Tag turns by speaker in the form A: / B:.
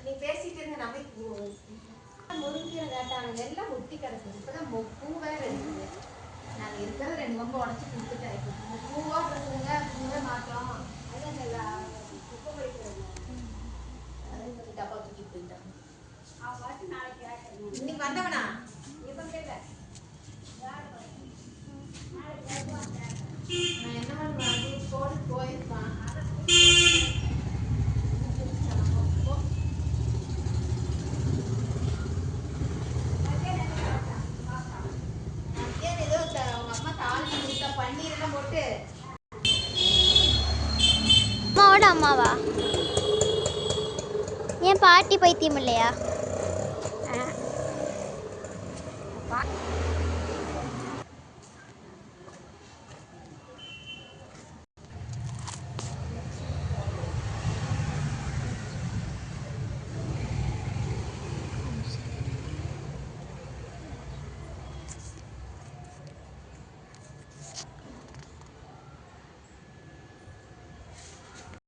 A: நீ பேசிட்டு இருந்த நம்ம முருங்கீரை கேட்டானுங்க எல்லாம் முட்டி கிடக்குது. இப்பதான் பூ வேற இருக்குது. நாங்கள் இருக்கிறத 2 கொம்பு உடச்சி கொடுத்துட்டேன். இப்போ பூவா இருக்குதுங்க, பூவே மாட்டோம். அதான் குப்பை வைக்கிறது டப்பா தூக்கி போயிட்டாங்க. இன்னைக்கு வந்தவனா இப்போ கேட்க நான் என்ன பண்ணுவேன் போட்டு போயிருப்பான்.
B: அம்மாவோட அம்மாவா? ஏன் பாட்டி பைத்தியம் இல்லையா?